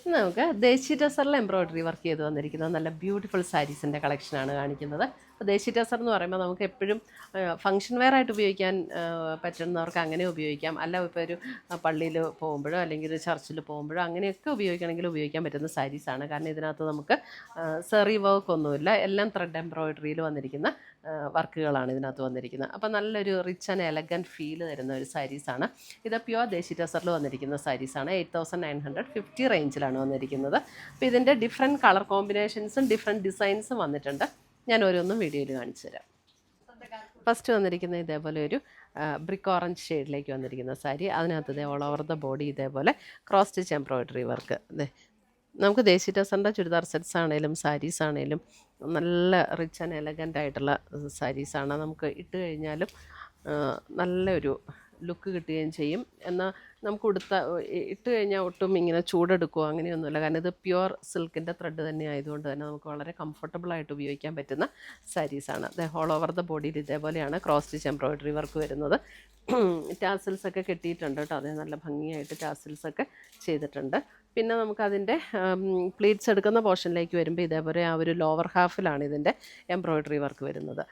നമുക്ക് ദേശി ടെസറിൽ embroidery work ചെയ്ത് വന്നിരിക്കുന്നത് നല്ല ബ്യൂട്ടിഫുൾ സാരീസിൻ്റെ കളക്ഷനാണ് കാണിക്കുന്നത്. അപ്പോൾ ദേശി ടെസർ എന്ന് പറയുമ്പോൾ നമുക്ക് എപ്പോഴും ഫംഗ്ഷൻ വെയർ ആയിട്ട് ഉപയോഗിക്കാൻ പറ്റുന്നവർക്ക് അങ്ങനെ ഉപയോഗിക്കാം. അല്ല ഇപ്പോൾ ഒരു പള്ളിയിൽ പോകുമ്പോഴോ അല്ലെങ്കിൽ ഒരു ചർച്ചിൽ പോകുമ്പോഴോ അങ്ങനെയൊക്കെ ഉപയോഗിക്കണമെങ്കിൽ ഉപയോഗിക്കാൻ പറ്റുന്ന സാരീസാണ്. കാരണം ഇതിനകത്ത് നമുക്ക് സെറി വർക്ക് ഒന്നുമില്ല, എല്ലാം ത്രെഡ് എംബ്രോയ്ഡറിയിൽ വന്നിരിക്കുന്ന വർക്കുകളാണ് ഇതിനകത്ത് വന്നിരിക്കുന്നത്. അപ്പോൾ നല്ലൊരു റിച്ച് ആൻഡ് എലഗൻറ്റ് ഫീൽ തരുന്ന ഒരു സാരീസാണ് ഇത്. പ്യുവർ ദേശി ടെസറിൽ വന്നിരിക്കുന്ന സാരീസാണ്. 8950 റേഞ്ചിലാണ് വന്നിരിക്കുന്നത്. അപ്പോൾ ഇതിൻ്റെ ഡിഫറെൻറ്റ് കളർ കോമ്പിനേഷൻസും ഡിഫറെൻറ്റ് ഡിസൈൻസും വന്നിട്ടുണ്ട്. ഞാൻ ഓരോന്നും വീഡിയോയിൽ കാണിച്ചു തരാം. ഫസ്റ്റ് വന്നിരിക്കുന്ന ഇതേപോലെ ഒരു ബ്രിക്ക് ഓറഞ്ച് ഷെയ്ഡിലേക്ക് വന്നിരിക്കുന്ന സാരി. അതിനകത്ത് ഇതേ ഓൾ ഓവർ ദ ബോഡി ഇതേപോലെ ക്രോസ് സ്റ്റിച്ച് എംബ്രോയ്ഡറി വർക്ക്. ഇതേ നമുക്ക് ദേശി ടെസറിൻ്റെ ചുരിദാർ സെറ്റ്സ് ആണെങ്കിലും സാരീസ് ആണെങ്കിലും നല്ല റിച്ച് ആൻഡ് എലഗൻ്റ് ആയിട്ടുള്ള സാരീസാണ്. നമുക്ക് ഇട്ട് കഴിഞ്ഞാലും നല്ലൊരു ലുക്ക് കിട്ടുകയും ചെയ്യും. എന്നാൽ നമുക്ക് ഇട്ട് കഴിഞ്ഞാൽ ഒട്ടും ഇങ്ങനെ ചൂടെടുക്കുകയോ അങ്ങനെയൊന്നുമില്ല. കാരണം ഇത് പ്യുവർ സിൽക്കിൻ്റെ ത്രെഡ് തന്നെ ആയതുകൊണ്ട് തന്നെ നമുക്ക് വളരെ കംഫർട്ടബിളായിട്ട് ഉപയോഗിക്കാൻ പറ്റുന്ന സാരീസാണ്. അത് ഓൾ ഓവർ ദ ബോഡിയിൽ ഇതേപോലെയാണ് ക്രോസ് സ്റ്റിച്ച് എംബ്രോയ്ഡറി വർക്ക് വരുന്നത്. ടാസിൽസൊക്കെ കെട്ടിയിട്ടുണ്ട് കേട്ടോ. അതേ നല്ല ഭംഗിയായിട്ട് ടാസിൽസൊക്കെ ചെയ്തിട്ടുണ്ട്. പിന്നെ നമുക്കതിൻ്റെ പ്ലീറ്റ്സ് എടുക്കുന്ന പോർഷനിലേക്ക് വരുമ്പോൾ ഇതേപോലെ ആ ഒരു ലോവർ ഹാഫിലാണ് ഇതിൻ്റെ എംബ്രോയ്ഡറി വർക്ക് വരുന്നത്.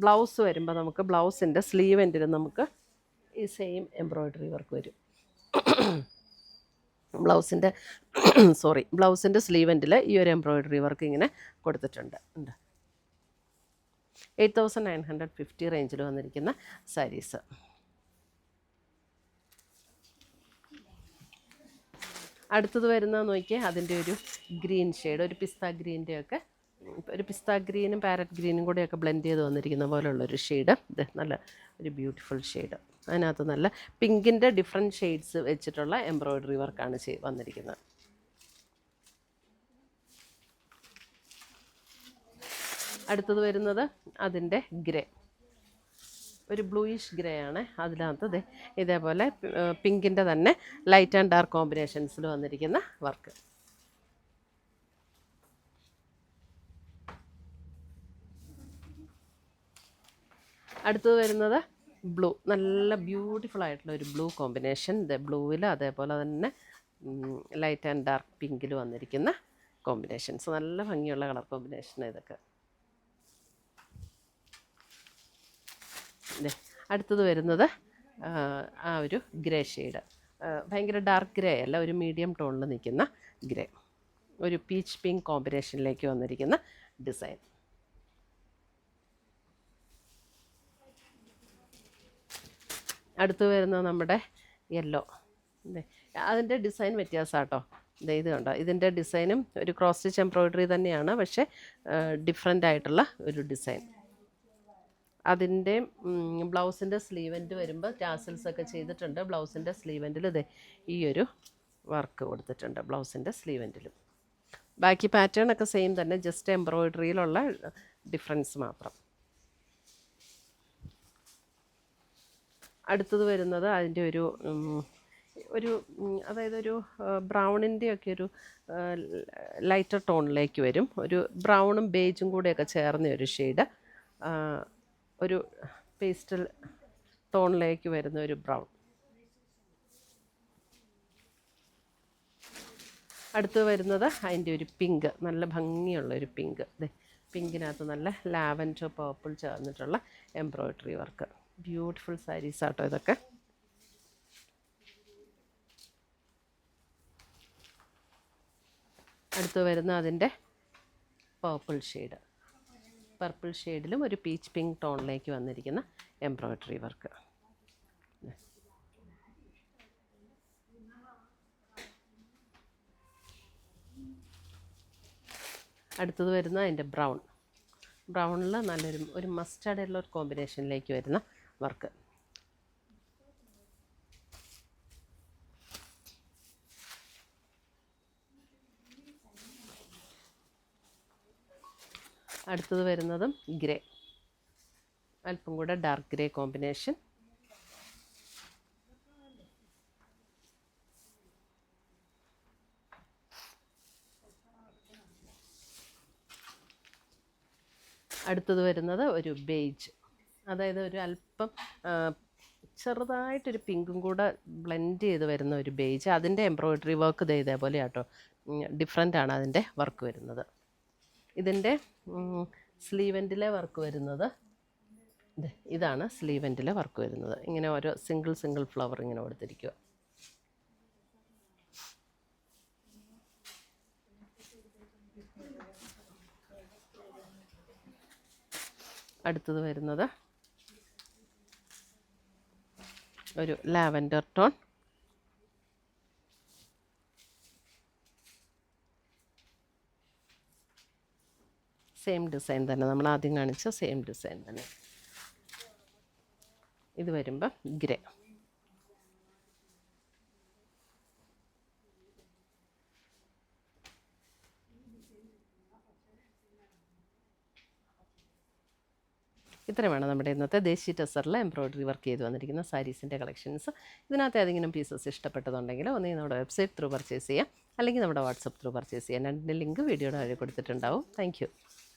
ബ്ലൗസ് വരുമ്പോൾ നമുക്ക് ബ്ലൗസിൻ്റെ സ്ലീവ് എൻഡിൽ നമുക്ക് ഈ സെയിം എംബ്രോയ്ഡറി വർക്ക് വരും. ബ്ലൗസിൻ്റെ സ്ലീവ് എൻഡിൽ ഈ ഒരു എംബ്രോയ്ഡറി വർക്ക് ഇങ്ങനെ കൊടുത്തിട്ടുണ്ട്. 8950 റേഞ്ചിൽ വന്നിരിക്കുന്ന സാരീസ്. അടുത്തത് വരുന്നത് നോക്കിയാൽ അതിൻ്റെ ഒരു ഗ്രീൻ ഷെയ്ഡ്, ഒരു പിസ്ത ഗ്രീൻ്റെയൊക്കെ ഒരു പിസ്ത ഗ്രീനും പാരറ്റ് ഗ്രീനും കൂടെയൊക്കെ ബ്ലെൻഡ് ചെയ്ത് വന്നിരിക്കുന്ന പോലുള്ളൊരു ഷെയ്ഡ്. ഇത് നല്ല ഒരു ബ്യൂട്ടിഫുൾ ഷെയ്ഡ്. അതിനകത്ത് നല്ല പിങ്കിൻ്റെ ഡിഫറെൻറ്റ് ഷെയ്ഡ്സ് വെച്ചിട്ടുള്ള എംബ്രോയ്ഡറി വർക്കാണ് വന്നിരിക്കുന്നത്. അടുത്തത് വരുന്നത് അതിൻ്റെ ഗ്രേ, ഒരു ബ്ലൂയിഷ് ഗ്രേ ആണ്. അതിനകത്ത് ഇതേപോലെ പിങ്കിൻ്റെ തന്നെ ലൈറ്റ് ആൻഡ് ഡാർക്ക് കോമ്പിനേഷൻസിൽ വന്നിരിക്കുന്ന വർക്ക്. അടുത്തത് വരുന്നത് ബ്ലൂ, നല്ല ബ്യൂട്ടിഫുൾ ആയിട്ടുള്ള ഒരു ബ്ലൂ കോമ്പിനേഷൻ. ബ്ലൂവിൽ അതേപോലെ തന്നെ ലൈറ്റ് ആൻഡ് ഡാർക്ക് പിങ്കിൽ വന്നിരിക്കുന്ന കോമ്പിനേഷൻസ്. നല്ല ഭംഗിയുള്ള കളർ കോമ്പിനേഷൻ ഇതൊക്കെ. അടുത്തത് വരുന്നത് ആ ഒരു ഗ്രേ ഷെയ്ഡ്, ഭയങ്കര ഡാർക്ക് ഗ്രേ അല്ല, ഒരു മീഡിയം ടോണിൽ നിൽക്കുന്ന ഗ്രേ, ഒരു പീച്ച് പിങ്ക് കോമ്പിനേഷനിലേക്ക് വന്നിരിക്കുന്ന ഡിസൈൻ. അടുത്ത് വരുന്നത് നമ്മുടെ യെല്ലോ. അതിൻ്റെ ഡിസൈൻ വ്യത്യാസമാട്ടോ. ഇത് കണ്ടോ, ഇതിൻ്റെ ഡിസൈനും ഒരു ക്രോസ് സ്റ്റിച്ച് എംബ്രോയ്ഡറി തന്നെയാണ്, പക്ഷേ ഡിഫറെൻ്റ് ആയിട്ടുള്ള ഒരു ഡിസൈൻ. അതിൻ്റെ ബ്ലൗസിൻ്റെ സ്ലീവെൻ്റ് വരുമ്പോൾ ടാസിൽസൊക്കെ ചെയ്തിട്ടുണ്ട്. ബ്ലൗസിൻ്റെ സ്ലീവെൻറ്റിൽ ഈ ഒരു വർക്ക് കൊടുത്തിട്ടുണ്ട് ബ്ലൗസിൻ്റെ സ്ലീവെൻറ്റിലും. ബാക്കി പാറ്റേൺ ഒക്കെ സെയിം തന്നെ, ജസ്റ്റ് എംബ്രോയ്ഡറിയിലുള്ള ഡിഫറൻസ് മാത്രം. അടുത്തത് വരുന്നത് അതിൻ്റെ ഒരു അതായത് ഒരു ബ്രൗണിൻ്റെയൊക്കെ ഒരു ലൈറ്റർ ടോണിലേക്ക് വരും. ഒരു ബ്രൗണും ബേജും കൂടെയൊക്കെ ചേർന്ന ഒരു ഷെയ്ഡ്, ഒരു പേസ്റ്റൽ ടോണിലേക്ക് വരുന്ന ഒരു ബ്രൗൺ. അടുത്ത് വരുന്നത് അതിൻ്റെ ഒരു പിങ്ക്, നല്ല ഭംഗിയുള്ള ഒരു പിങ്ക്. പിങ്കിനകത്ത് നല്ല ലാവൻഡർ പർപ്പിൾ ചേർന്നിട്ടുള്ള എംബ്രോയ്ഡറി വർക്ക്. ബ്യൂട്ടിഫുൾ സാരീസ് ആട്ടോ ഇതൊക്കെ. അടുത്ത് വരുന്ന അതിൻ്റെ പർപ്പിൾ ഷെയ്ഡ്, പർപ്പിൾ ഷെയ്ഡിലും ഒരു പീച്ച് പിങ്ക് ടോണിലേക്ക് വന്നിരിക്കുന്ന എംബ്രോയ്ഡറി വർക്ക്. അടുത്തത് വരുന്ന അതിൻ്റെ ബ്രൗണിൽ ഒരു മസ്റ്റാർഡുള്ള ഒരു കോമ്പിനേഷനിലേക്ക് വരുന്ന വർക്ക്. അടുത്തത് വരുന്നതും ഗ്രേ, അല്പം കൂടെ ഡാർക്ക് ഗ്രേ കോമ്പിനേഷൻ. അടുത്തത് വരുന്നത് ഒരു ബേജ്, അതായത് ഒരു അല്പം ചെറുതായിട്ടൊരു പിങ്കും കൂടെ ബ്ലെൻഡ് ചെയ്ത് വരുന്ന ഒരു ബേജ്. അതിൻ്റെ എംബ്രോയ്ഡറി വർക്ക് ഇതേപോലെ കേട്ടോ, ഡിഫറെൻ്റ് ആണ് അതിൻ്റെ വർക്ക് വരുന്നത്. ഇതിൻ്റെ സ്ലീവെൻറ്റിലെ വർക്ക് വരുന്നത് ഇതാണ്. സ്ലീവെൻറ്റിലെ വർക്ക് വരുന്നത് ഇങ്ങനെ ഓരോ സിംഗിൾ ഫ്ലവർ ഇങ്ങനെ കൊടുത്തിരിക്കുക. അടുത്തത് വരുന്നത് ഒരു ലാവൻഡർ ടോൺ. സെയിം ഡിസൈൻ തന്നെ, നമ്മൾ ആദ്യം കാണിച്ച സെയിം ഡിസൈൻ തന്നെ. ഇത് വരുമ്പോൾ ഗ്രേ. ഇത്രയുമാണ് നമ്മുടെ ഇന്നത്തെ ദേശി ടെസറിൽ എംബ്രോയ്ഡറി വർക്ക് ചെയ്ത് വന്നിരിക്കുന്ന സാരീസിൻ്റെ കളക്ഷൻസ്. ഇതിനകത്ത് ഏതെങ്കിലും പീസസ് ഇഷ്ടപ്പെട്ടതുണ്ടെങ്കിൽ ഒന്നെങ്കിൽ നമ്മുടെ വെബ്സൈറ്റ് ത്രൂ പർച്ചേസ് ചെയ്യാം, അല്ലെങ്കിൽ നമ്മുടെ വാട്സപ്പ് ത്രൂ പർച്ചേസ് ചെയ്യാം. രണ്ടിൻ്റെ ലിങ്ക് വീഡിയോയുടെ താഴെ കൊടുത്തിട്ടുണ്ടാവും. താങ്ക്